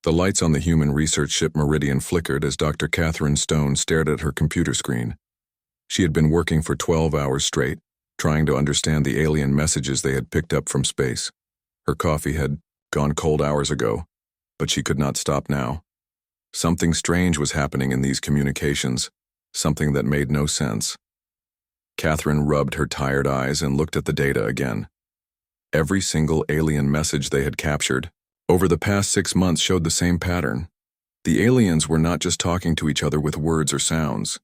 The lights on the human research ship Meridian flickered as Dr. Catherine Stone stared at her computer screen. She had been working for 12 hours straight, trying to understand the alien messages they had picked up from space. Her coffee had gone cold hours ago, but she could not stop now. Something strange was happening in these communications, something that made no sense. Catherine rubbed her tired eyes and looked at the data again. Every single alien message they had captured over the past 6 months showed the same pattern. The aliens were not just talking to each other with words or sounds.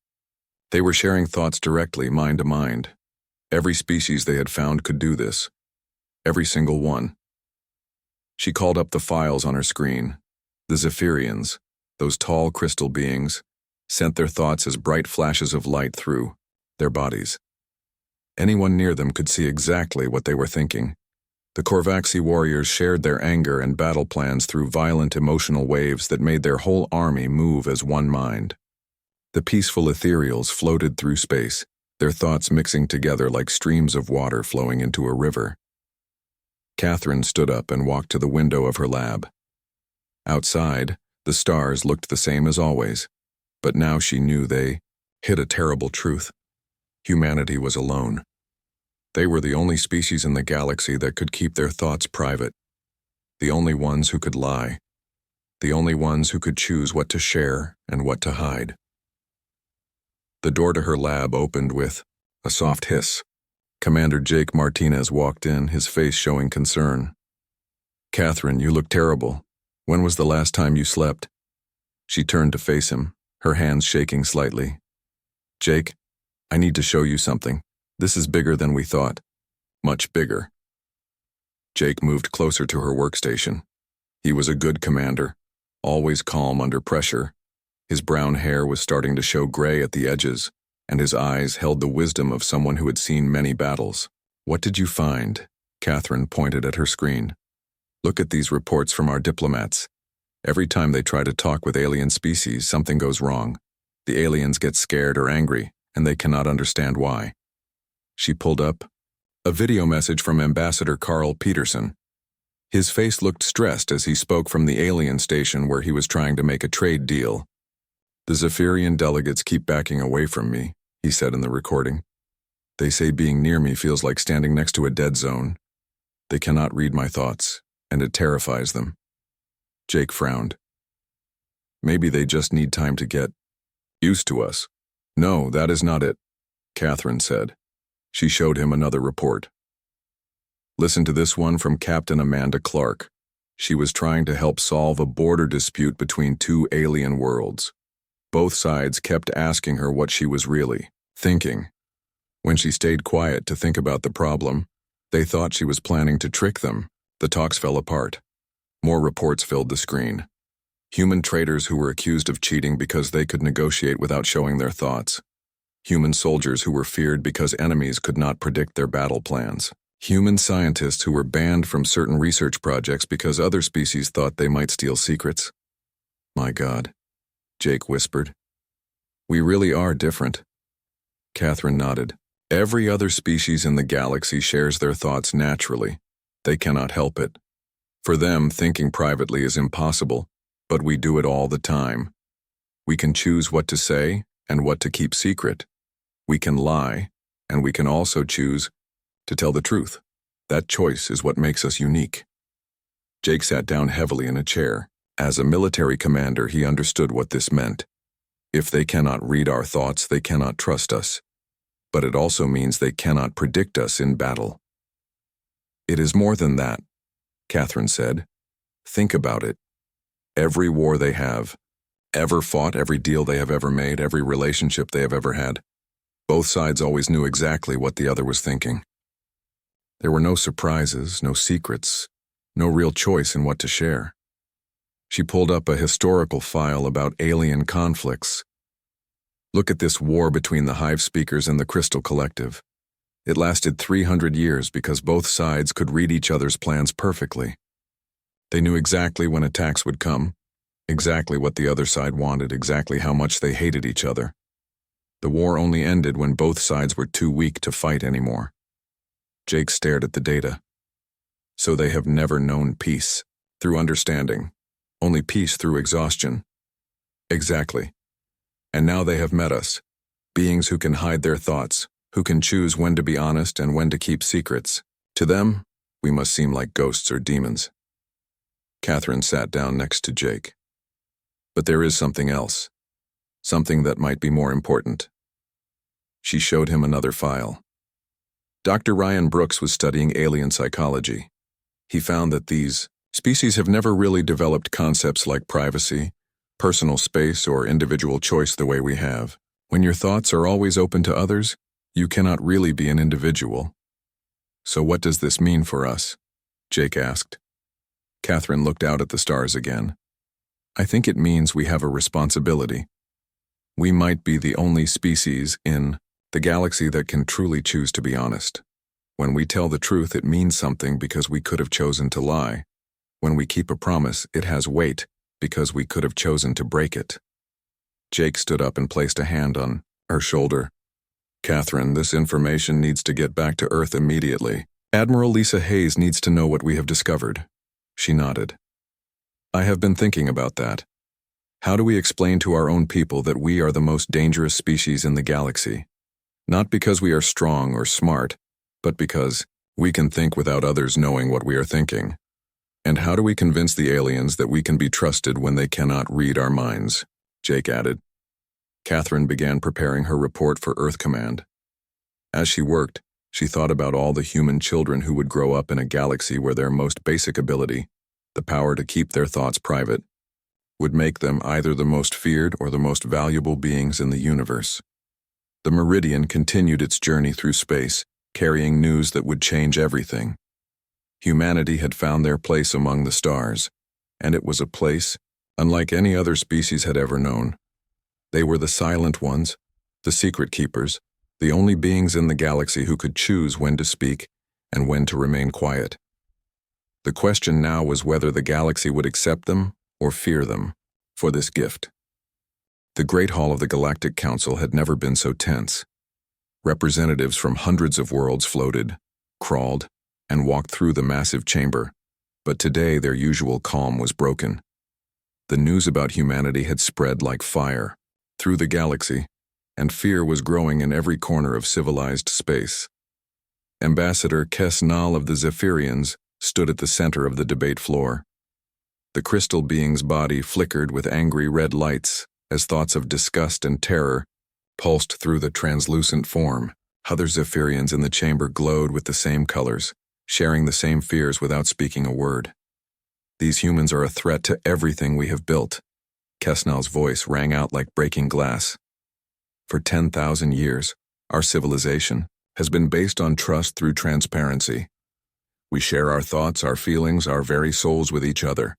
They were sharing thoughts directly, mind to mind. Every species they had found could do this. Every single one. She called up the files on her screen. The Zephyrians, those tall crystal beings, sent their thoughts as bright flashes of light through their bodies. Anyone near them could see exactly what they were thinking. The Korvaxi warriors shared their anger and battle plans through violent emotional waves that made their whole army move as one mind. The peaceful ethereals floated through space, their thoughts mixing together like streams of water flowing into a river. Catherine stood up and walked to the window of her lab. Outside, the stars looked the same as always, but now she knew they hid a terrible truth. Humanity was alone. They were the only species in the galaxy that could keep their thoughts private. The only ones who could lie. The only ones who could choose what to share and what to hide. The door to her lab opened with a soft hiss. Commander Jake Martinez walked in, his face showing concern. "Catherine, you look terrible. When was the last time you slept?" She turned to face him, her hands shaking slightly. "Jake, I need to show you something. This is bigger than we thought. Much bigger." Jake moved closer to her workstation. He was a good commander, always calm under pressure. His brown hair was starting to show gray at the edges, and his eyes held the wisdom of someone who had seen many battles. "What did you find?" Catherine pointed at her screen. "Look at these reports from our diplomats. Every time they try to talk with alien species, something goes wrong. The aliens get scared or angry, and they cannot understand why." She pulled up a video message from Ambassador Carl Peterson. His face looked stressed as he spoke from the alien station where he was trying to make a trade deal. "The Zephyrian delegates keep backing away from me," he said in the recording. "They say being near me feels like standing next to a dead zone. They cannot read my thoughts, and it terrifies them." Jake frowned. "Maybe they just need time to get used to us." "No, that is not it," Catherine said. She showed him another report. "Listen to this one from Captain Amanda Clark. She was trying to help solve a border dispute between two alien worlds. Both sides kept asking her what she was really thinking. When she stayed quiet to think about the problem, they thought she was planning to trick them. The talks fell apart. More reports filled the screen. Human traitors who were accused of cheating because they could negotiate without showing their thoughts. Human soldiers who were feared because enemies could not predict their battle plans. Human scientists who were banned from certain research projects because other species thought they might steal secrets." "My God," Jake whispered. "We really are different." Catherine nodded. "Every other species in the galaxy shares their thoughts naturally. They cannot help it. For them, thinking privately is impossible, but we do it all the time. We can choose what to say and what to keep secret. We can lie, and we can also choose to tell the truth. That choice is what makes us unique." Jake sat down heavily in a chair. As a military commander, he understood what this meant. If they cannot read our thoughts, they cannot trust us. But it also means they cannot predict us in battle. "It is more than that," Catherine said. "Think about it. Every war they have ever fought, every deal they have ever made, every relationship they have ever had, both sides always knew exactly what the other was thinking. There were no surprises, no secrets, no real choice in what to share." She pulled up a historical file about alien conflicts. "Look at this war between the Hive Speakers and the Crystal Collective. It lasted 300 years because both sides could read each other's plans perfectly. They knew exactly when attacks would come, exactly what the other side wanted, exactly how much they hated each other. The war only ended when both sides were too weak to fight anymore." Jake stared at the data. "So they have never known peace. Through understanding, only peace through exhaustion. Exactly. And now they have met us, beings who can hide their thoughts, who can choose when to be honest and when to keep secrets. To them, we must seem like ghosts or demons. Catherine sat down next to Jake. But there is something else, something that might be more important. She showed him another file. Dr. Ryan Brooks was studying alien psychology. He found that these species have never really developed concepts like privacy, personal space, or individual choice the way we have. When your thoughts are always open to others, you cannot really be an individual. So what does this mean for us? Jake asked. Catherine looked out at the stars again. I think it means we have a responsibility. We might be the only species in the galaxy that can truly choose to be honest. When we tell the truth, it means something because we could have chosen to lie. When we keep a promise, it has weight because we could have chosen to break it. Jake stood up and placed a hand on her shoulder. Catherine, this information needs to get back to Earth immediately. Admiral Lisa Hayes needs to know what we have discovered. She nodded. I have been thinking about that. How do we explain to our own people that we are the most dangerous species in the galaxy? Not because we are strong or smart, but because we can think without others knowing what we are thinking. And how do we convince the aliens that we can be trusted when they cannot read our minds? Jake added. Catherine began preparing her report for Earth Command. As she worked, she thought about all the human children who would grow up in a galaxy where their most basic ability, the power to keep their thoughts private, would make them either the most feared or the most valuable beings in the universe. The Meridian continued its journey through space, carrying news that would change everything. Humanity had found their place among the stars, and it was a place unlike any other species had ever known. They were the silent ones, the secret keepers, the only beings in the galaxy who could choose when to speak and when to remain quiet. The question now was whether the galaxy would accept them or fear them for this gift. The Great Hall of the Galactic Council had never been so tense. Representatives from hundreds of worlds floated, crawled, and walked through the massive chamber, but today their usual calm was broken. The news about humanity had spread like fire through the galaxy, and fear was growing in every corner of civilized space. Ambassador Kes Nal of the Zephyrians stood at the center of the debate floor. The crystal being's body flickered with angry red lights as thoughts of disgust and terror pulsed through the translucent form. Other Zephyrians in the chamber glowed with the same colors, sharing the same fears without speaking a word. These humans are a threat to everything we have built. Kesnal's voice rang out like breaking glass. For 10,000 years, our civilization has been based on trust through transparency. We share our thoughts, our feelings, our very souls with each other.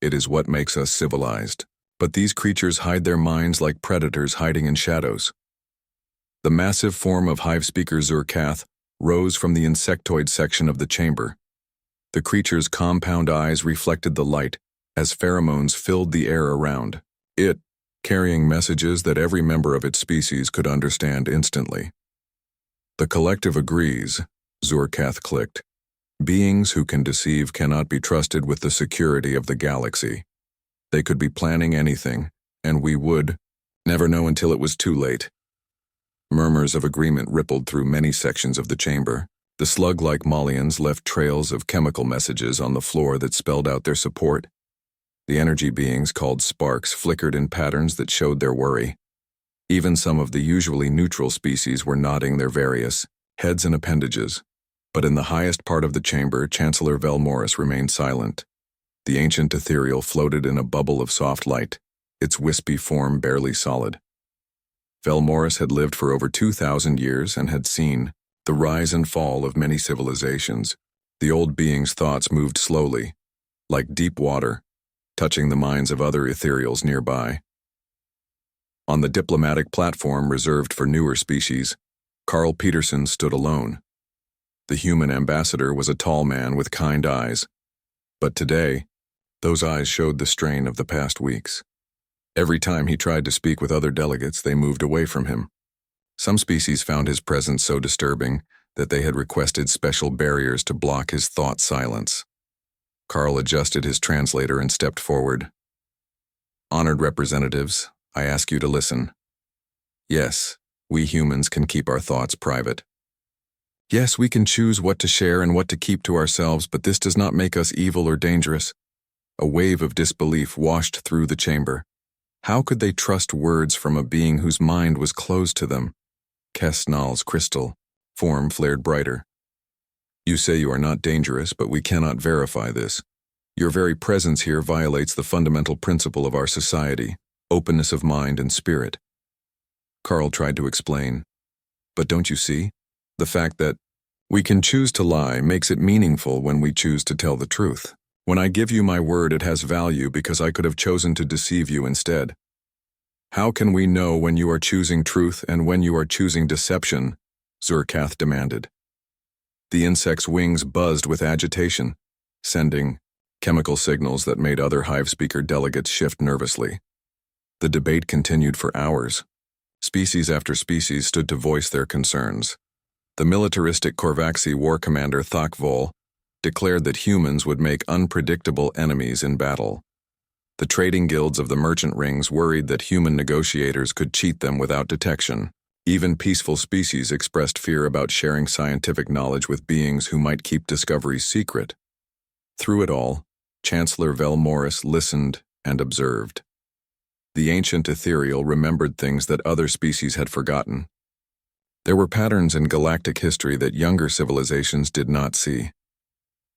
It is what makes us civilized. But these creatures hide their minds like predators hiding in shadows. The massive form of Hive Speaker Zurkath rose from the insectoid section of the chamber. The creature's compound eyes reflected the light as pheromones filled the air around it, carrying messages that every member of its species could understand instantly. The collective agrees, Zurkath clicked. Beings who can deceive cannot be trusted with the security of the galaxy. They could be planning anything, and we would never know until it was too late. Murmurs of agreement rippled through many sections of the chamber. The slug-like Malians left trails of chemical messages on the floor that spelled out their support. The energy beings called sparks flickered in patterns that showed their worry. Even some of the usually neutral species were nodding their various heads and appendages. But in the highest part of the chamber, Chancellor Velmorris remained silent. The ancient ethereal floated in a bubble of soft light, its wispy form barely solid. Velmorris had lived for over 2,000 years and had seen the rise and fall of many civilizations. The old being's thoughts moved slowly, like deep water, touching the minds of other ethereals nearby. On the diplomatic platform reserved for newer species, Carl Peterson stood alone. The human ambassador was a tall man with kind eyes, but today, those eyes showed the strain of the past weeks. Every time he tried to speak with other delegates, they moved away from him. Some species found his presence so disturbing that they had requested special barriers to block his thought silence. Carl adjusted his translator and stepped forward. Honored representatives, I ask you to listen. Yes, we humans can keep our thoughts private. Yes, we can choose what to share and what to keep to ourselves, but this does not make us evil or dangerous. A wave of disbelief washed through the chamber. How could they trust words from a being whose mind was closed to them? Kesnal's crystal form flared brighter. You say you are not dangerous, but we cannot verify this. Your very presence here violates the fundamental principle of our society, openness of mind and spirit. Carl tried to explain. But don't you see? The fact that we can choose to lie makes it meaningful when we choose to tell the truth. When I give you my word, it has value because I could have chosen to deceive you instead. How can we know when you are choosing truth and when you are choosing deception? Zurkath demanded. The insect's wings buzzed with agitation, sending chemical signals that made other hive speaker delegates shift nervously. The debate continued for hours. Species after species stood to voice their concerns. The militaristic Korvaxi war commander Thakvol declared that humans would make unpredictable enemies in battle. The trading guilds of the merchant rings worried that human negotiators could cheat them without detection. Even peaceful species expressed fear about sharing scientific knowledge with beings who might keep discoveries secret. Through it all, Chancellor Velmorris listened and observed. The ancient ethereal remembered things that other species had forgotten. There were patterns in galactic history that younger civilizations did not see.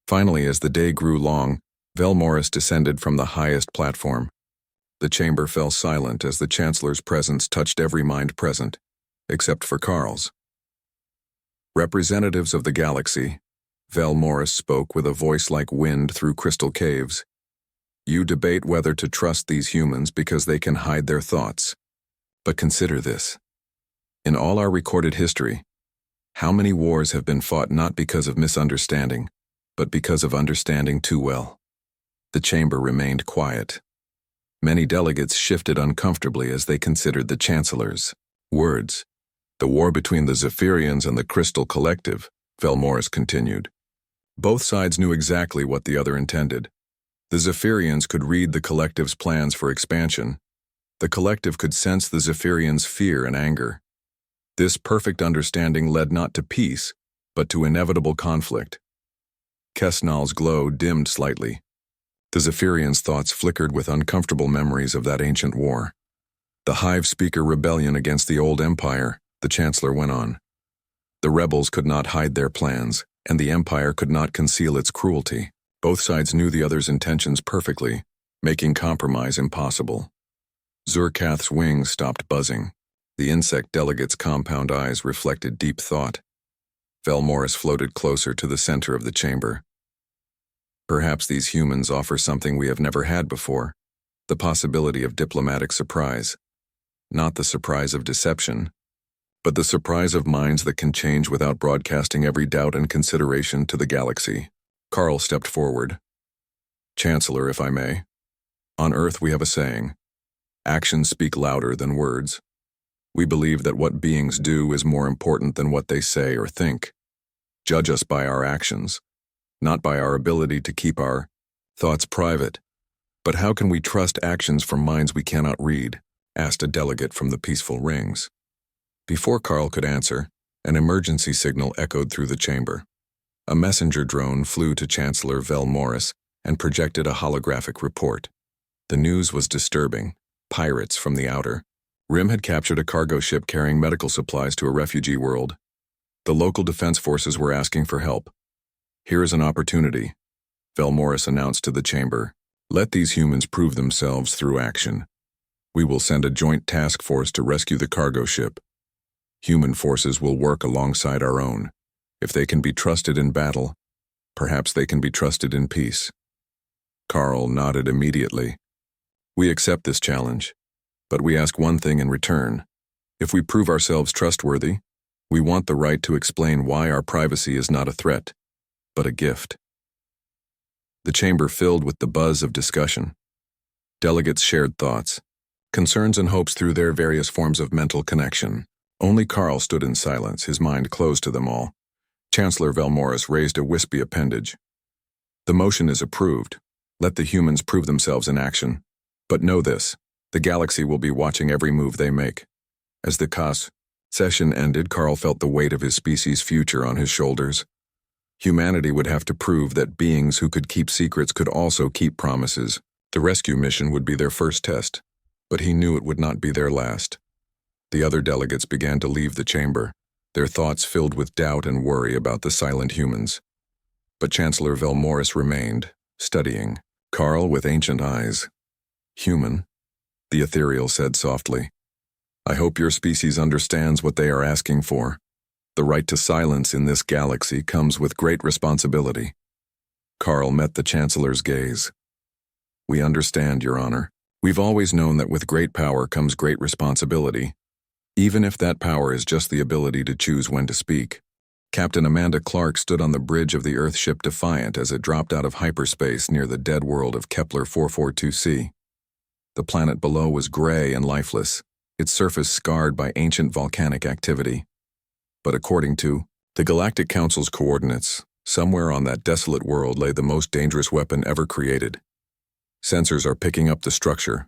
Finally, as the day grew long, Velmorris descended from the highest platform. The chamber fell silent as the Chancellor's presence touched every mind present, except for Carl's. Representatives of the galaxy, Velmorris spoke with a voice like wind through crystal caves. You debate whether to trust these humans because they can hide their thoughts. But consider this. In all our recorded history, how many wars have been fought not because of misunderstanding, but because of understanding too well? The chamber remained quiet. Many delegates shifted uncomfortably as they considered the Chancellor's words. The war between the Zephyrians and the Crystal Collective, Velmorris continued. Both sides knew exactly what the other intended. The Zephyrians could read the Collective's plans for expansion. The Collective could sense the Zephyrians' fear and anger. This perfect understanding led not to peace, but to inevitable conflict. Kesnal's glow dimmed slightly. The Zephyrians' thoughts flickered with uncomfortable memories of that ancient war. The Hive Speaker rebellion against the old empire, the Chancellor went on. The rebels could not hide their plans, and the empire could not conceal its cruelty. Both sides knew the other's intentions perfectly, making compromise impossible. Zurkath's wings stopped buzzing. The insect delegate's compound eyes reflected deep thought. Velmorris floated closer to the center of the chamber. Perhaps these humans offer something we have never had before, the possibility of diplomatic surprise. Not the surprise of deception, but the surprise of minds that can change without broadcasting every doubt and consideration to the galaxy. Carl stepped forward. Chancellor, if I may. On Earth we have a saying, actions speak louder than words. We believe that what beings do is more important than what they say or think. Judge us by our actions, not by our ability to keep our thoughts private. But how can we trust actions from minds we cannot read? Asked a delegate from the peaceful rings. Before Carl could answer, an emergency signal echoed through the chamber. A messenger drone flew to Chancellor Velmorris and projected a holographic report. The news was disturbing. Pirates from the outer rim had captured a cargo ship carrying medical supplies to a refugee world. The local defense forces were asking for help. Here is an opportunity, Velmorris announced to the chamber. Let these humans prove themselves through action. We will send a joint task force to rescue the cargo ship. Human forces will work alongside our own. If they can be trusted in battle, perhaps they can be trusted in peace. Carl nodded immediately. We accept this challenge, but we ask one thing in return. If we prove ourselves trustworthy, we want the right to explain why our privacy is not a threat, but a gift. The chamber filled with the buzz of discussion. Delegates shared thoughts, concerns and hopes through their various forms of mental connection. Only Carl stood in silence, his mind closed to them all. Chancellor Velmorris raised a wispy appendage. The motion is approved. Let the humans prove themselves in action. But know this, the galaxy will be watching every move they make. As the session ended, Carl felt the weight of his species' future on his shoulders. Humanity would have to prove that beings who could keep secrets could also keep promises. The rescue mission would be their first test, but he knew it would not be their last. The other delegates began to leave the chamber, their thoughts filled with doubt and worry about the silent humans. But Chancellor Velmorris remained, studying, Carl with ancient eyes. "Human," the ethereal said softly. "I hope your species understands what they are asking for. The right to silence in this galaxy comes with great responsibility." Carl met the Chancellor's gaze. "We understand, Your Honor. We've always known that with great power comes great responsibility, even if that power is just the ability to choose when to speak." Captain Amanda Clark stood on the bridge of the Earthship Defiant as it dropped out of hyperspace near the dead world of Kepler 442c. The planet below was gray and lifeless, its surface scarred by ancient volcanic activity. But according to the Galactic Council's coordinates, somewhere on that desolate world lay the most dangerous weapon ever created. "Sensors are picking up the structure,"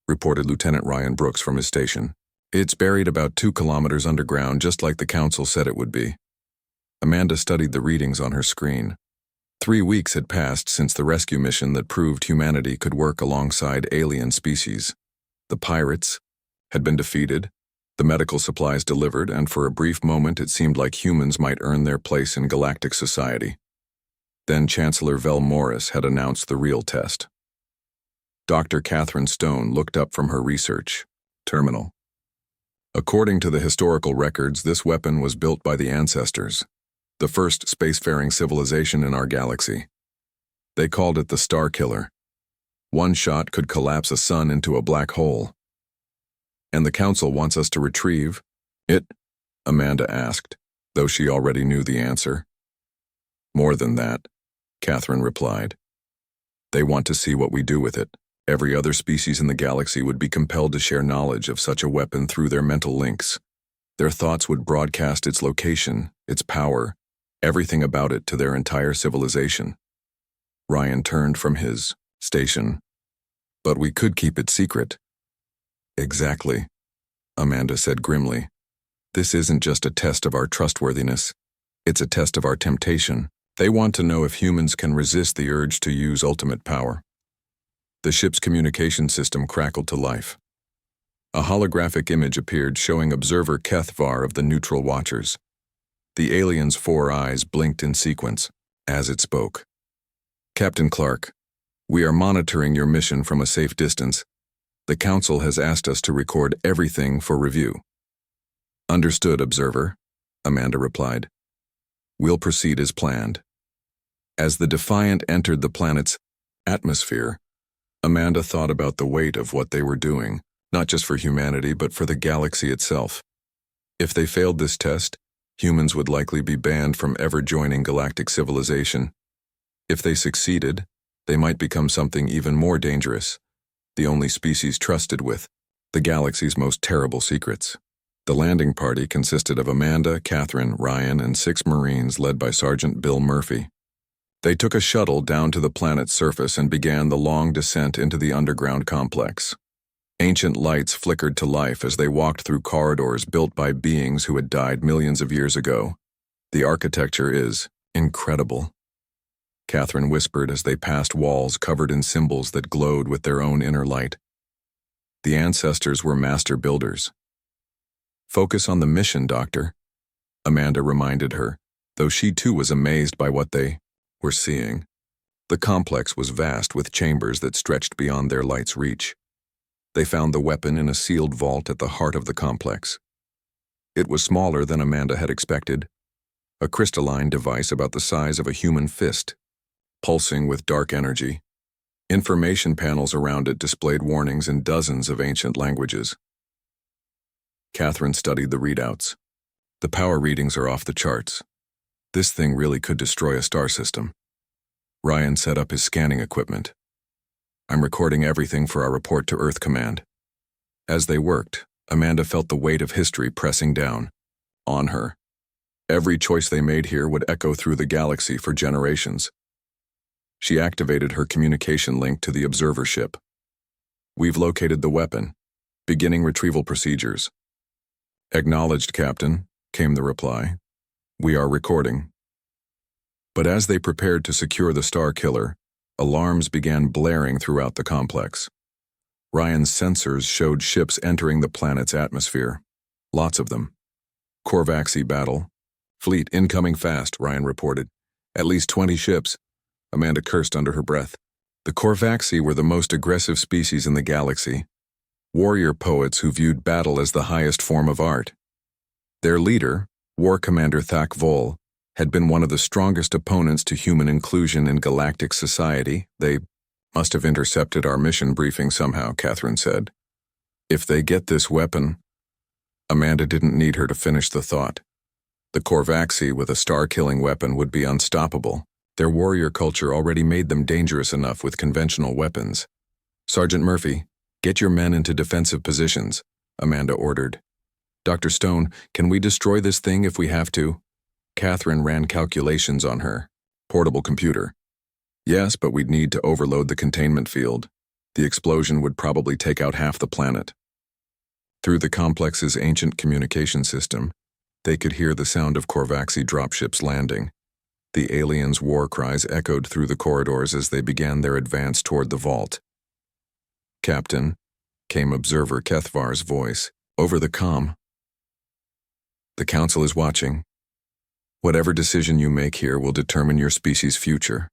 reported Lieutenant Ryan Brooks from his station. "It's buried about 2 kilometers underground, just like the Council said it would be." Amanda studied the readings on her screen. 3 weeks had passed since the rescue mission that proved humanity could work alongside alien species. The pirates had been defeated, the medical supplies delivered, and for a brief moment it seemed like humans might earn their place in galactic society. Then Chancellor Velmorris had announced the real test. Dr. Catherine Stone looked up from her research terminal. According to the historical records, this weapon was built by the ancestors, the first spacefaring civilization in our galaxy. They called it the Star Killer. One shot could collapse a sun into a black hole. "And the Council wants us to retrieve it?" Amanda asked, though she already knew the answer. "More than that," Catherine replied. "They want to see what we do with it. Every other species in the galaxy would be compelled to share knowledge of such a weapon through their mental links. Their thoughts would broadcast its location, its power, everything about it to their entire civilization." Ryan turned from his station. "But we could keep it secret." "Exactly," Amanda said grimly. "This isn't just a test of our trustworthiness. It's a test of our temptation. They want to know if humans can resist the urge to use ultimate power." The ship's communication system crackled to life. A holographic image appeared showing observer Kethvar of the Neutral Watchers. The alien's 4 eyes blinked in sequence as it spoke. "Captain Clark, we are monitoring your mission from a safe distance. The Council has asked us to record everything for review." "Understood, observer," Amanda replied. "We'll proceed as planned." As the Defiant entered the planet's atmosphere, Amanda thought about the weight of what they were doing, not just for humanity but for the galaxy itself. If they failed this test, humans would likely be banned from ever joining galactic civilization. If they succeeded, they might become something even more dangerous, the only species trusted with the galaxy's most terrible secrets. The landing party consisted of Amanda, Catherine, Ryan, and 6 Marines led by Sergeant Bill Murphy. They took a shuttle down to the planet's surface and began the long descent into the underground complex. Ancient lights flickered to life as they walked through corridors built by beings who had died millions of years ago. "The architecture is incredible," Catherine whispered as they passed walls covered in symbols that glowed with their own inner light. The ancestors were master builders. "Focus on the mission, Doctor," Amanda reminded her, though she too was amazed by what they were seeing. The complex was vast with chambers that stretched beyond their light's reach. They found the weapon in a sealed vault at the heart of the complex. It was smaller than Amanda had expected, a crystalline device about the size of a human fist, pulsing with dark energy. Information panels around it displayed warnings in dozens of ancient languages. Catherine studied the readouts. "The power readings are off the charts. This thing really could destroy a star system." Ryan set up his scanning equipment. "I'm recording everything for our report to Earth Command." As they worked, Amanda felt the weight of history pressing down on her. Every choice they made here would echo through the galaxy for generations. She activated her communication link to the observer ship. "We've located the weapon. Beginning retrieval procedures." "Acknowledged, Captain," came the reply. "We are recording." But as they prepared to secure the Star Killer, alarms began blaring throughout the complex. Ryan's sensors showed ships entering the planet's atmosphere. Lots of them. Korvaxi battle. "Fleet incoming fast," Ryan reported. "At least 20 ships." Amanda cursed under her breath. The Korvaxi were the most aggressive species in the galaxy. Warrior poets who viewed battle as the highest form of art. Their leader, War Commander Thak Vol, had been one of the strongest opponents to human inclusion in galactic society. "They must have intercepted our mission briefing somehow," Catherine said. "If they get this weapon..." Amanda didn't need her to finish the thought. The Korvaxi with a star-killing weapon would be unstoppable. Their warrior culture already made them dangerous enough with conventional weapons. "Sergeant Murphy, get your men into defensive positions," Amanda ordered. "Dr. Stone, can we destroy this thing if we have to?" Catherine ran calculations on her portable computer. "Yes, but we'd need to overload the containment field. The explosion would probably take out half the planet." Through the complex's ancient communication system, they could hear the sound of Korvaxi dropships landing. The aliens' war cries echoed through the corridors as they began their advance toward the vault. "Captain," came Observer Kethvar's voice, over the comm. "The Council is watching. Whatever decision you make here will determine your species' future."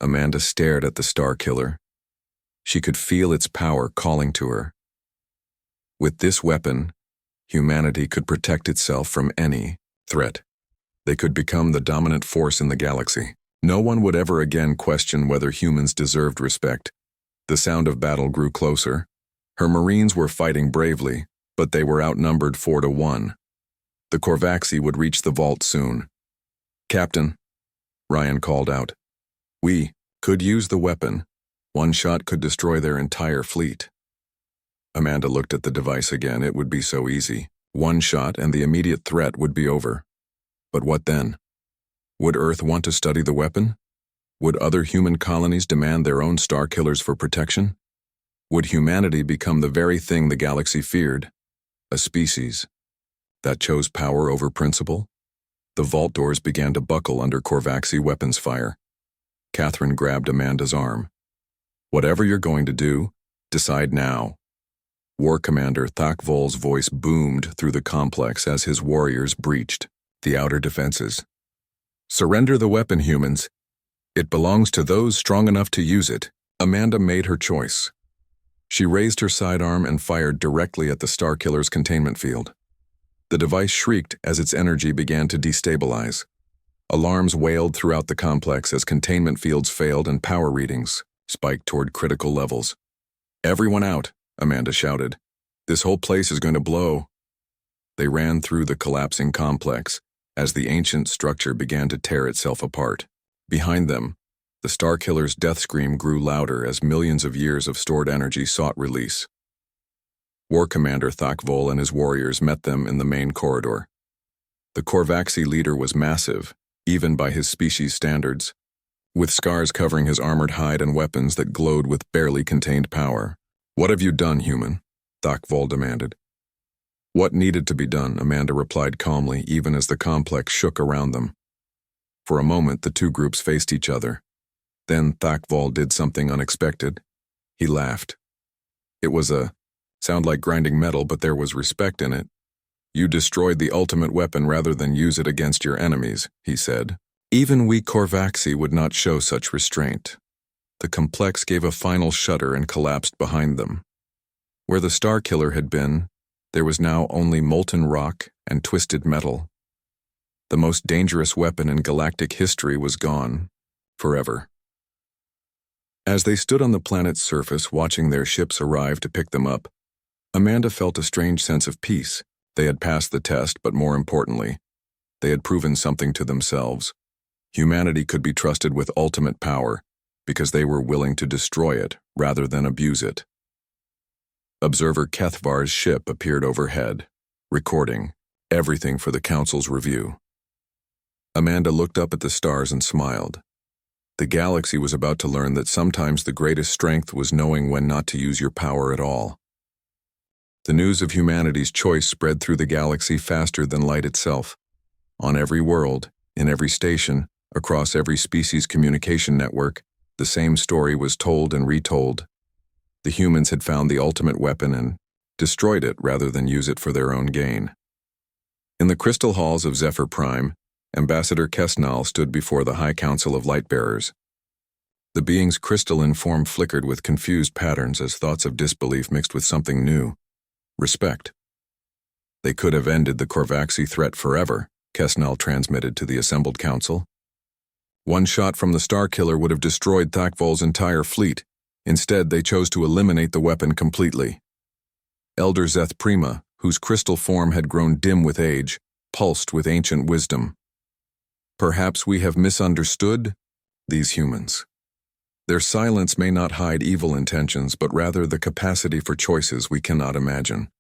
Amanda stared at the Star Killer. She could feel its power calling to her. With this weapon, humanity could protect itself from any threat. They could become the dominant force in the galaxy. No one would ever again question whether humans deserved respect. The sound of battle grew closer. Her Marines were fighting bravely, but they were outnumbered 4-1. The Korvaxi would reach the vault soon. "Captain," Ryan called out. "We could use the weapon. One shot could destroy their entire fleet." Amanda looked at the device again. It would be so easy. One shot and the immediate threat would be over. But what then? Would Earth want to study the weapon? Would other human colonies demand their own star killers for protection? Would humanity become the very thing the galaxy feared? A species that chose power over principle? The vault doors began to buckle under Korvaxi weapons fire. Catherine grabbed Amanda's arm. "Whatever you're going to do, decide now." War Commander Thak Vol's voice boomed through the complex as his warriors breached the outer defenses. "Surrender the weapon, humans. It belongs to those strong enough to use it." Amanda made her choice. She raised her sidearm and fired directly at the Star Killer's containment field. The device shrieked as its energy began to destabilize. Alarms wailed throughout the complex as containment fields failed and power readings spiked toward critical levels. "Everyone out," Amanda shouted. "This whole place is going to blow." They ran through the collapsing complex as the ancient structure began to tear itself apart. Behind them, the Star Killer's death scream grew louder as millions of years of stored energy sought release. War Commander Thak Vol and his warriors met them in the main corridor. The Korvaxi leader was massive, even by his species standards, with scars covering his armored hide and weapons that glowed with barely contained power. "What have you done, human?" Thak Vol demanded. "What needed to be done," Amanda replied calmly, even as the complex shook around them. For a moment, the two groups faced each other. Then Thak Vol did something unexpected. He laughed. It was a sound like grinding metal, but there was respect in it. "You destroyed the ultimate weapon rather than use it against your enemies," he said. Even we Korvaxi would not show such restraint. The complex gave a final shudder and collapsed behind them. Where the Star Killer had been, there was now only molten rock and twisted metal. The most dangerous weapon in galactic history was gone, forever. As they stood on the planet's surface watching their ships arrive to pick them up, Amanda felt a strange sense of peace. They had passed the test, but more importantly, they had proven something to themselves. Humanity could be trusted with ultimate power because they were willing to destroy it rather than abuse it. Observer Kethvar's ship appeared overhead, recording everything for the Council's review. Amanda looked up at the stars and smiled. The galaxy was about to learn that sometimes the greatest strength was knowing when not to use your power at all. The news of humanity's choice spread through the galaxy faster than light itself. On every world, in every station, across every species communication network, the same story was told and retold. The humans had found the ultimate weapon and destroyed it rather than use it for their own gain. In the crystal halls of Zephyr Prime, Ambassador Kesnal stood before the High Council of Lightbearers. The being's crystalline form flickered with confused patterns as thoughts of disbelief mixed with something new: respect. They could have ended the Korvaxi threat forever, Kesnal transmitted to the assembled council. One shot from the Starkiller would have destroyed Thakvol's entire fleet. Instead, they chose to eliminate the weapon completely. Elder Zeth Prima, whose crystal form had grown dim with age, pulsed with ancient wisdom. Perhaps we have misunderstood these humans. Their silence may not hide evil intentions, but rather the capacity for choices we cannot imagine.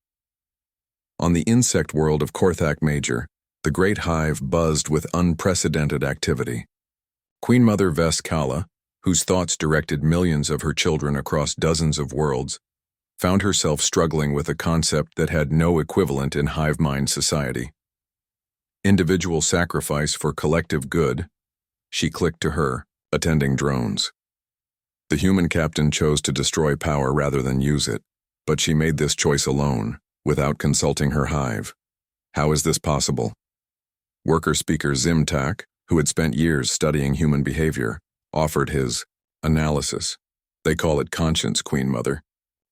On the insect world of Korthak Major, the great hive buzzed with unprecedented activity. Queen Mother Veskala, whose thoughts directed millions of her children across dozens of worlds, found herself struggling with a concept that had no equivalent in hive mind society. Individual sacrifice for collective good, she clicked to her, attending drones. The human captain chose to destroy power rather than use it, but she made this choice alone, without consulting her hive. How is this possible? Worker speaker Zimtak, who had spent years studying human behavior, offered his analysis. They call it conscience, Queen Mother.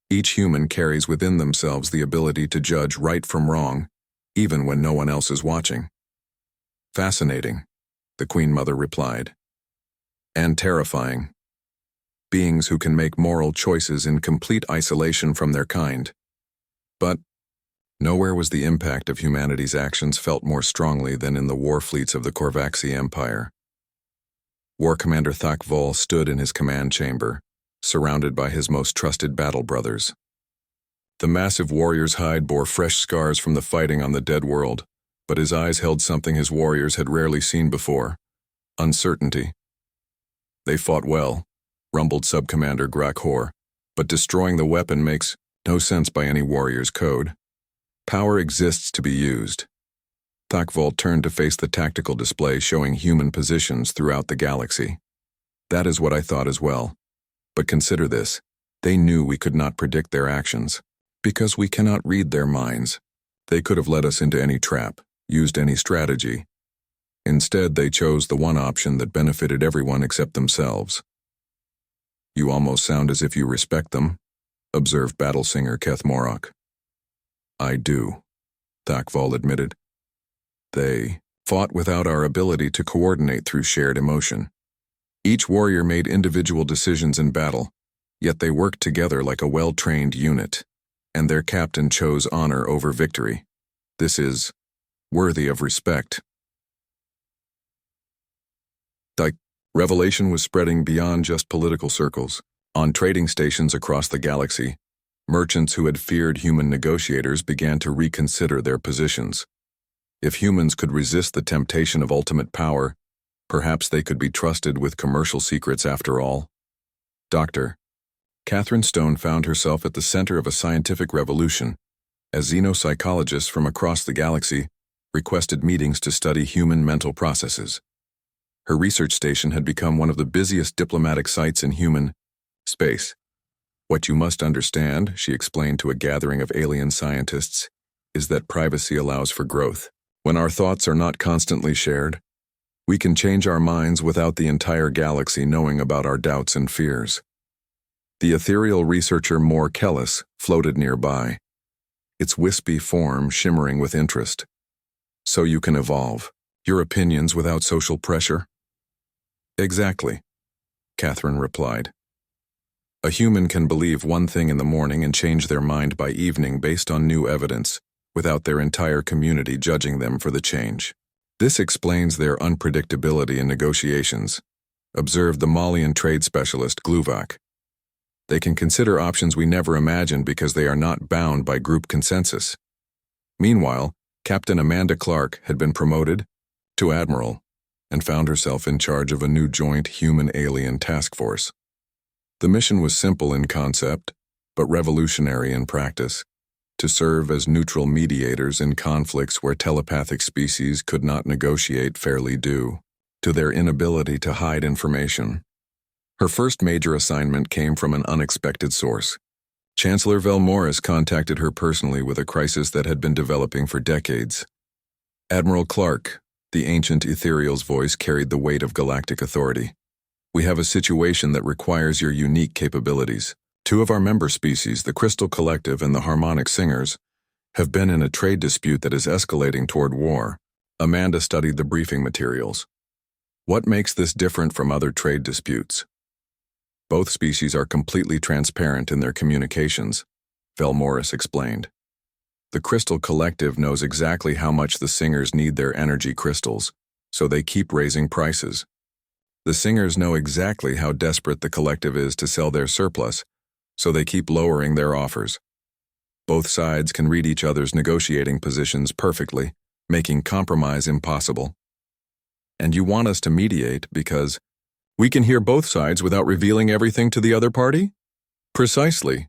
Each human carries within themselves the ability to judge right from wrong, even when no one else is watching. Fascinating, the Queen Mother replied. And terrifying. Beings who can make moral choices in complete isolation from their kind. But nowhere was the impact of humanity's actions felt more strongly than in the war fleets of the Korvaxi Empire. War Commander Thakvol stood in his command chamber, surrounded by his most trusted battle brothers. The massive warrior's hide bore fresh scars from the fighting on the dead world, but his eyes held something his warriors had rarely seen before: uncertainty. They fought well, rumbled Subcommander Grakhor, but destroying the weapon makes no sense by any warrior's code. Power exists to be used. Thakvol turned to face the tactical display showing human positions throughout the galaxy. That is what I thought as well. But consider this: they knew we could not predict their actions. Because we cannot read their minds, they could have led us into any trap, used any strategy. Instead, they chose the one option that benefited everyone except themselves. You almost sound as if you respect them, observed battle singer Keth Morok. I do, Thakvol admitted. They fought without our ability to coordinate through shared emotion. Each warrior made individual decisions in battle, yet they worked together like a well-trained unit, and their captain chose honor over victory. This is worthy of respect. The revelation was spreading beyond just political circles. On trading stations across the galaxy, merchants who had feared human negotiators began to reconsider their positions. If humans could resist the temptation of ultimate power, perhaps they could be trusted with commercial secrets after all. Dr. Catherine Stone found herself at the center of a scientific revolution, as xenopsychologists from across the galaxy requested meetings to study human mental processes. Her research station had become one of the busiest diplomatic sites in human space. What you must understand, she explained to a gathering of alien scientists, is that privacy allows for growth. When our thoughts are not constantly shared, we can change our minds without the entire galaxy knowing about our doubts and fears. The ethereal researcher Mor Kellis floated nearby, its wispy form shimmering with interest. So you can evolve your opinions without social pressure? Exactly, Catherine replied. A human can believe one thing in the morning and change their mind by evening based on new evidence, without their entire community judging them for the change. This explains their unpredictability in negotiations, observed the Malian trade specialist Gluvak. They can consider options we never imagined because they are not bound by group consensus. Meanwhile, Captain Amanda Clark had been promoted to Admiral. and found herself in charge of a new joint human-alien task force. The mission was simple in concept, but revolutionary in practice: to serve as neutral mediators in conflicts where telepathic species could not negotiate fairly due to their inability to hide information. Her first major assignment came from an unexpected source. Chancellor Velmorris contacted her personally with a crisis that had been developing for decades. "Admiral Clark," the ancient ethereal's voice carried the weight of galactic authority. "We have a situation that requires your unique capabilities. Two of our member species, the Crystal Collective and the Harmonic Singers, have been in a trade dispute that is escalating toward war." Amanda studied the briefing materials. "What makes this different from other trade disputes?" "Both species are completely transparent in their communications," Velmorris explained. "The Crystal Collective knows exactly how much the Singers need their energy crystals, so they keep raising prices. The Singers know exactly how desperate the Collective is to sell their surplus, so they keep lowering their offers. Both sides can read each other's negotiating positions perfectly, making compromise impossible. And you want us to mediate because we can hear both sides without revealing everything to the other party?" "Precisely.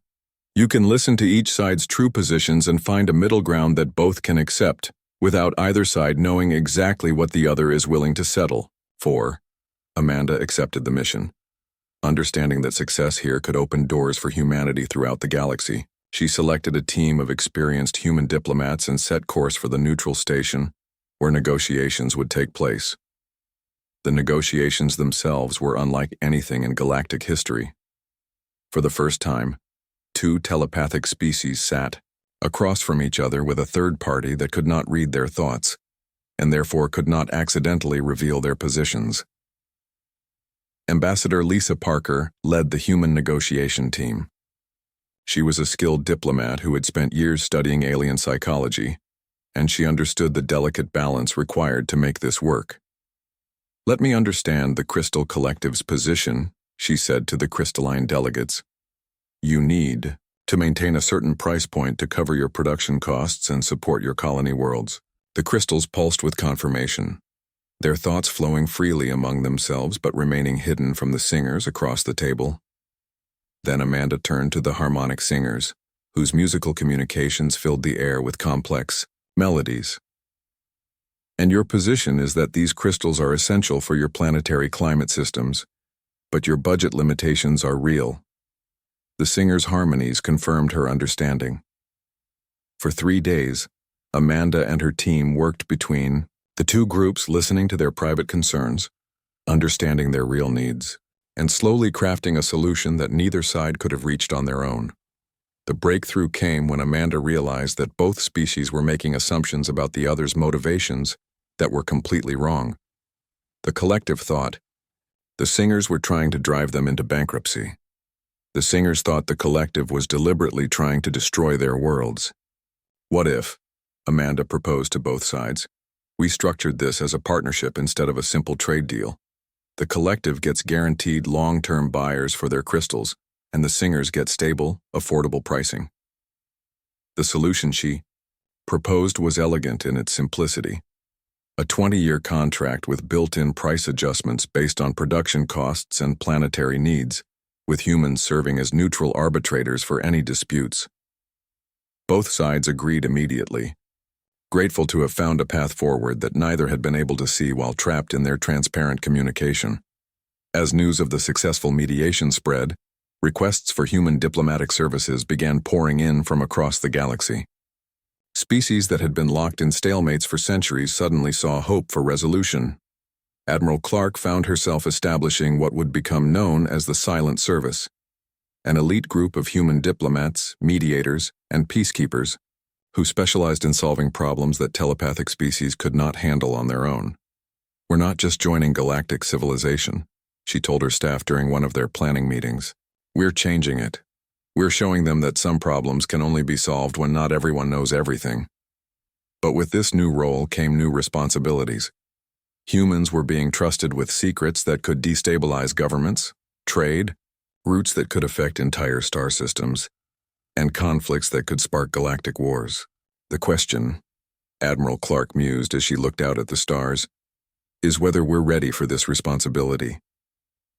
You can listen to each side's true positions and find a middle ground that both can accept, without either side knowing exactly what the other is willing to settle for." Amanda accepted the mission. Understanding that success here could open doors for humanity throughout the galaxy, she selected a team of experienced human diplomats and set course for the neutral station, where negotiations would take place. The negotiations themselves were unlike anything in galactic history. For the first time, two telepathic species sat across from each other with a third party that could not read their thoughts, and therefore could not accidentally reveal their positions. Ambassador Lisa Parker led the human negotiation team. She was a skilled diplomat who had spent years studying alien psychology, and she understood the delicate balance required to make this work. "Let me understand the Crystal Collective's position," she said to the crystalline delegates. "You need to maintain a certain price point to cover your production costs and support your colony worlds." The crystals pulsed with confirmation, their thoughts flowing freely among themselves but remaining hidden from the Singers across the table. Then Amanda turned to the Harmonic Singers, whose musical communications filled the air with complex melodies. "And your position is that these crystals are essential for your planetary climate systems, but your budget limitations are real." The Singers' harmonies confirmed her understanding. For 3 days, Amanda and her team worked between the two groups, listening to their private concerns, understanding their real needs, and slowly crafting a solution that neither side could have reached on their own. The breakthrough came when Amanda realized that both species were making assumptions about the other's motivations that were completely wrong. The Collective thought the Singers were trying to drive them into bankruptcy. The Singers thought the Collective was deliberately trying to destroy their worlds. "What if," Amanda proposed to both sides, "we structured this as a partnership instead of a simple trade deal? The Collective gets guaranteed long-term buyers for their crystals, and the Singers get stable, affordable pricing." The solution she proposed was elegant in its simplicity. A 20-year contract with built-in price adjustments based on production costs and planetary needs, with humans serving as neutral arbitrators for any disputes. Both sides agreed immediately, grateful to have found a path forward that neither had been able to see while trapped in their transparent communication. As news of the successful mediation spread, requests for human diplomatic services began pouring in from across the galaxy. Species that had been locked in stalemates for centuries suddenly saw hope for resolution. Admiral Clark found herself establishing what would become known as the Silent Service, an elite group of human diplomats, mediators, and peacekeepers who specialized in solving problems that telepathic species could not handle on their own. "We're not just joining galactic civilization," she told her staff during one of their planning meetings. "We're changing it. We're showing them that some problems can only be solved when not everyone knows everything." But with this new role came new responsibilities. Humans were being trusted with secrets that could destabilize governments, trade, routes that could affect entire star systems, and conflicts that could spark galactic wars. The question, Admiral Clark mused as she looked out at the stars, is whether we're ready for this responsibility.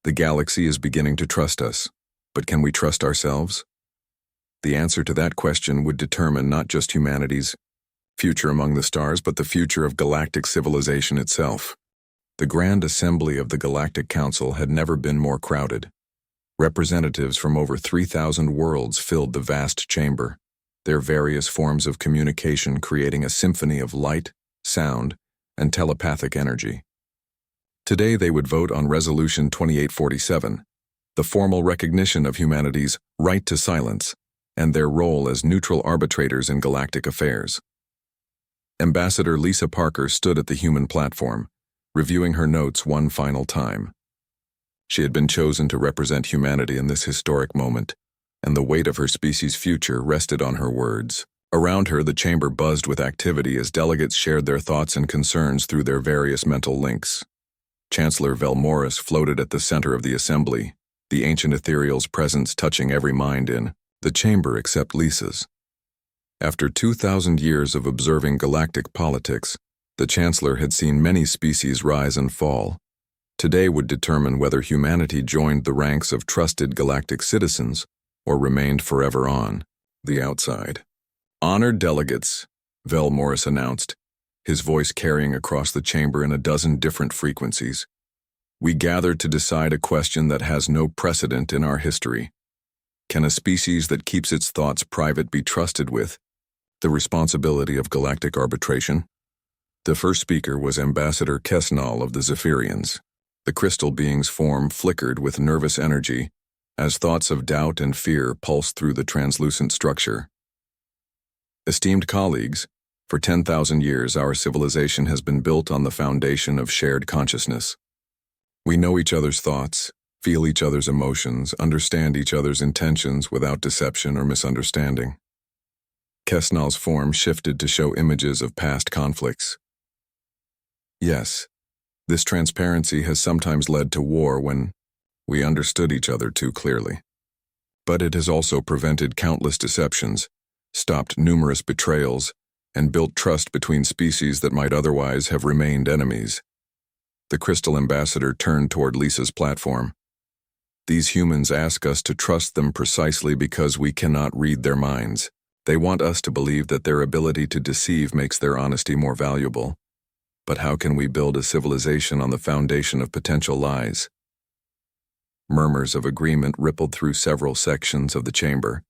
The galaxy is beginning to trust us, but can we trust ourselves? The answer to that question would determine not just humanity's future among the stars, but the future of galactic civilization itself. The Grand Assembly of the Galactic Council had never been more crowded. Representatives from over 3,000 worlds filled the vast chamber, their various forms of communication creating a symphony of light, sound, and telepathic energy. Today they would vote on Resolution 2847, the formal recognition of humanity's right to silence and their role as neutral arbitrators in galactic affairs. Ambassador Lisa Parker stood at the human platform, reviewing her notes one final time. She had been chosen to represent humanity in this historic moment, and the weight of her species' future rested on her words. Around her, the chamber buzzed with activity as delegates shared their thoughts and concerns through their various mental links. Chancellor Velmoris floated at the center of the assembly, the ancient ethereal's presence touching every mind in the chamber except Lisa's. After 2,000 years of observing galactic politics, the Chancellor had seen many species rise and fall. Today would determine whether humanity joined the ranks of trusted galactic citizens or remained forever on the outside. Honored delegates, Velmoris announced, his voice carrying across the chamber in a dozen different frequencies. We gather to decide a question that has no precedent in our history. Can a species that keeps its thoughts private be trusted with the responsibility of galactic arbitration? The first speaker was Ambassador Kesnal of the Zephyrians. The crystal being's form flickered with nervous energy as thoughts of doubt and fear pulsed through the translucent structure. Esteemed colleagues, for 10,000 years our civilization has been built on the foundation of shared consciousness. We know each other's thoughts, feel each other's emotions, understand each other's intentions without deception or misunderstanding. Kesnal's form shifted to show images of past conflicts. Yes, this transparency has sometimes led to war when we understood each other too clearly. But it has also prevented countless deceptions, stopped numerous betrayals, and built trust between species that might otherwise have remained enemies. The Crystal Ambassador turned toward Lisa's platform. These humans ask us to trust them precisely because we cannot read their minds. They want us to believe that their ability to deceive makes their honesty more valuable. But how can we build a civilization on the foundation of potential lies? Murmurs of agreement rippled through several sections of the chamber.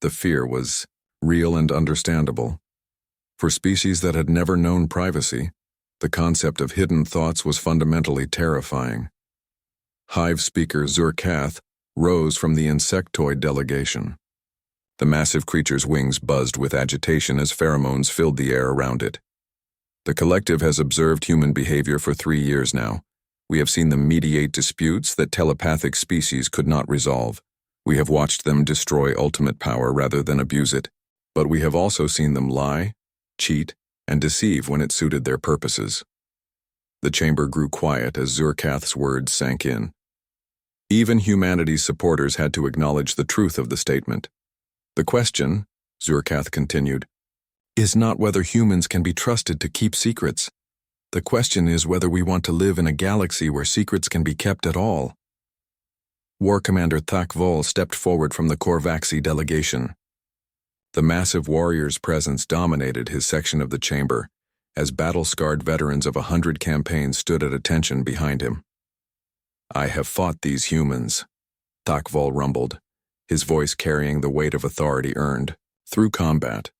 The fear was real and understandable. For species that had never known privacy, the concept of hidden thoughts was fundamentally terrifying. Hive speaker Zurkath rose from the insectoid delegation. The massive creature's wings buzzed with agitation as pheromones filled the air around it. The collective has observed human behavior for 3 years now. We have seen them mediate disputes that telepathic species could not resolve. We have watched them destroy ultimate power rather than abuse it. But we have also seen them lie, cheat, and deceive when it suited their purposes. The chamber grew quiet as Zurkath's words sank in. Even humanity's supporters had to acknowledge the truth of the statement. The question, Zurkath continued, is not whether humans can be trusted to keep secrets. The question is whether we want to live in a galaxy where secrets can be kept at all. War Commander Thak Vol stepped forward from the Korvaxi delegation. The massive warrior's presence dominated his section of the chamber, as battle-scarred veterans of 100 campaigns stood at attention behind him. I have fought these humans, Thak Vol rumbled, his voice carrying the weight of authority earned through combat.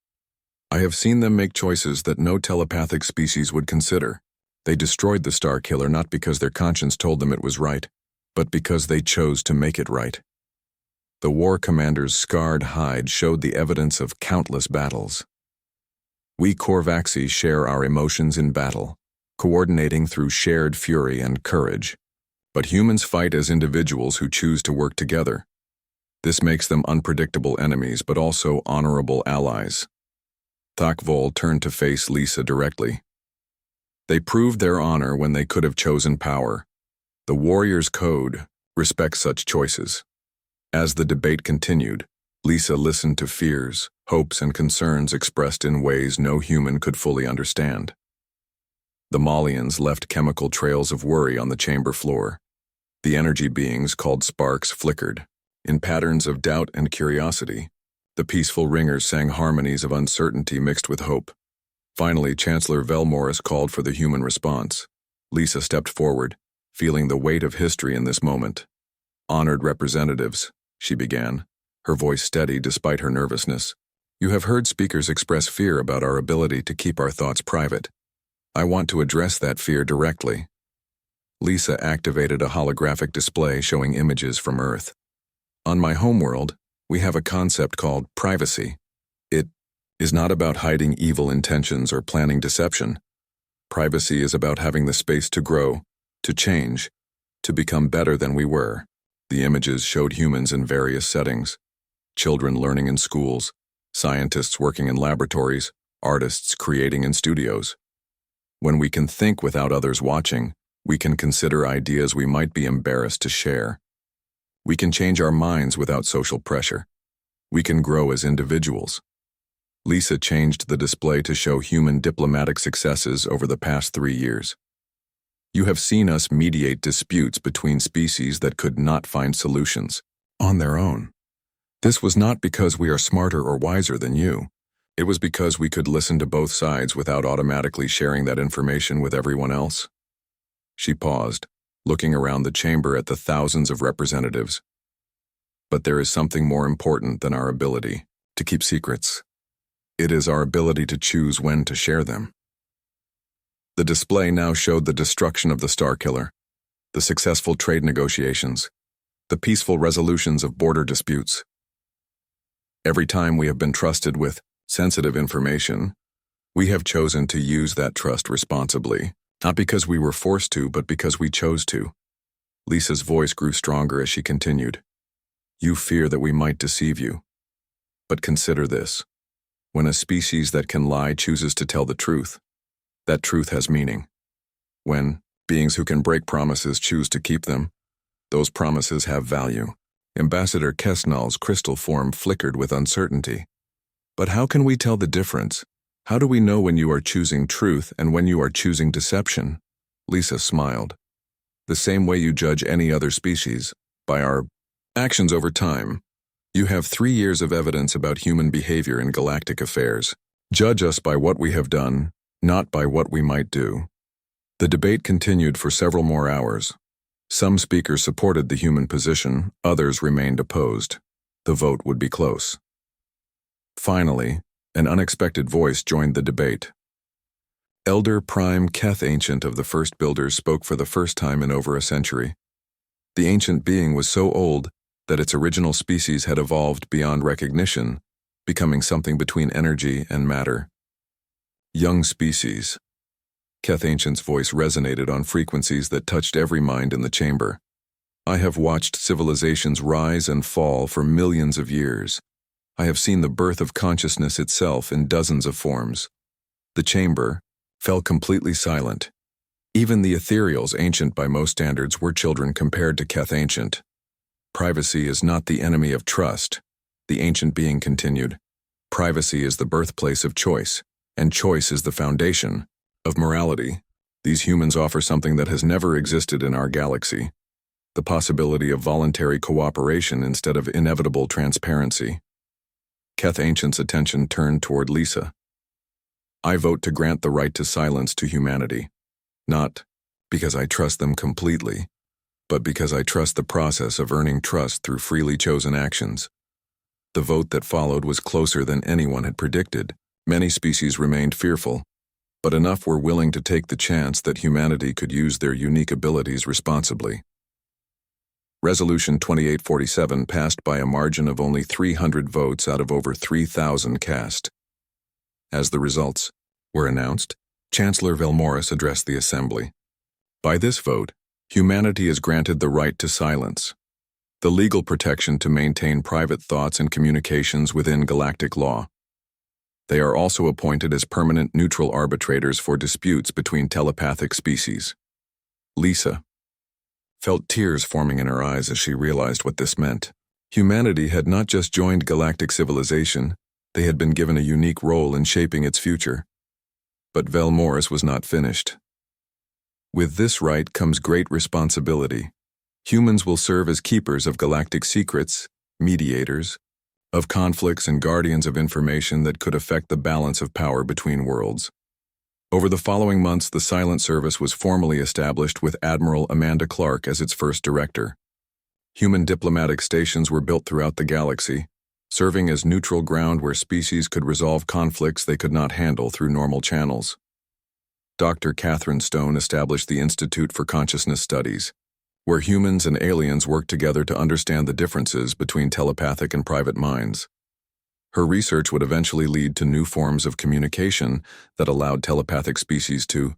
I have seen them make choices that no telepathic species would consider. They destroyed the Star Killer not because their conscience told them it was right, but because they chose to make it right. The war commander's scarred hide showed the evidence of countless battles. We Korvaxi share our emotions in battle, coordinating through shared fury and courage. But humans fight as individuals who choose to work together. This makes them unpredictable enemies, but also honorable allies. Thak Vol turned to face Lisa directly. They proved their honor when they could have chosen power. The warrior's code respects such choices. As the debate continued, Lisa listened to fears, hopes, and concerns expressed in ways no human could fully understand. The Malians left chemical trails of worry on the chamber floor. The energy beings called sparks flickered. In patterns of doubt and curiosity, the peaceful ringers sang harmonies of uncertainty mixed with hope. Finally, Chancellor Velmorris called for the human response. Lisa stepped forward, feeling the weight of history in this moment. "Honored representatives," she began, her voice steady despite her nervousness. "You have heard speakers express fear about our ability to keep our thoughts private. I want to address that fear directly." Lisa activated a holographic display showing images from Earth. "On my homeworld, we have a concept called privacy. It is not about hiding evil intentions or planning deception. Privacy is about having the space to grow, to change, to become better than we were." The images showed humans in various settings: children learning in schools, scientists working in laboratories, artists creating in studios. When we can think without others watching, we can consider ideas we might be embarrassed to share. We can change our minds without social pressure. We can grow as individuals. Lisa changed the display to show human diplomatic successes over the past 3 years. "You have seen us mediate disputes between species that could not find solutions on their own. This was not because we are smarter or wiser than you. It was because we could listen to both sides without automatically sharing that information with everyone else." She paused, looking around the chamber at the thousands of representatives. "But there is something more important than our ability to keep secrets. It is our ability to choose when to share them." The display now showed the destruction of the Starkiller, the successful trade negotiations, the peaceful resolutions of border disputes. Every time we have been trusted with sensitive information, we have chosen to use that trust responsibly, not because we were forced to, but because we chose to. Lisa's voice grew stronger as she continued. "You fear that we might deceive you. But consider this. When a species that can lie chooses to tell the truth, that truth has meaning. When beings who can break promises choose to keep them, those promises have value." Ambassador Kesnal's crystal form flickered with uncertainty. "But how can we tell the difference? How do we know when you are choosing truth and when you are choosing deception?" Lisa smiled. "The same way you judge any other species, by our actions over time. You have 3 years of evidence about human behavior in galactic affairs. Judge us by what we have done, not by what we might do." The debate continued for several more hours. Some speakers supported the human position, others remained opposed. The vote would be close. Finally, an unexpected voice joined the debate. Elder Prime Keth Ancient of the First Builders spoke for the first time in over a century. The ancient being was so old that its original species had evolved beyond recognition, becoming something between energy and matter. "Young species." Keth Ancient's voice resonated on frequencies that touched every mind in the chamber. "I have watched civilizations rise and fall for millions of years. I have seen the birth of consciousness itself in dozens of forms." The chamber fell completely silent. Even the ethereals, ancient by most standards, were children compared to Keth Ancient. "Privacy is not the enemy of trust," the ancient being continued. "Privacy is the birthplace of choice, and choice is the foundation of morality. These humans offer something that has never existed in our galaxy: the possibility of voluntary cooperation instead of inevitable transparency." Keth Ancient's attention turned toward Lisa. "I vote to grant the right to silence to humanity, not because I trust them completely, but because I trust the process of earning trust through freely chosen actions." The vote that followed was closer than anyone had predicted. Many species remained fearful, but enough were willing to take the chance that humanity could use their unique abilities responsibly. Resolution 2847 passed by a margin of only 300 votes out of over 3,000 cast. As the results were announced, Chancellor Velmorris addressed the Assembly. "By this vote, humanity is granted the right to silence, the legal protection to maintain private thoughts and communications within galactic law. They are also appointed as permanent neutral arbitrators for disputes between telepathic species." Lisa felt tears forming in her eyes as she realized what this meant. Humanity had not just joined galactic civilization, they had been given a unique role in shaping its future. But Velmorris was not finished. With this right comes great responsibility. Humans will serve as keepers of galactic secrets, mediators, of conflicts and guardians of information that could affect the balance of power between worlds. Over the following months, the Silent Service was formally established with Admiral Amanda Clark as its first director. Human diplomatic stations were built throughout the galaxy, serving as neutral ground where species could resolve conflicts they could not handle through normal channels. Dr. Catherine Stone established the Institute for Consciousness Studies, where humans and aliens worked together to understand the differences between telepathic and private minds. Her research would eventually lead to new forms of communication that allowed telepathic species to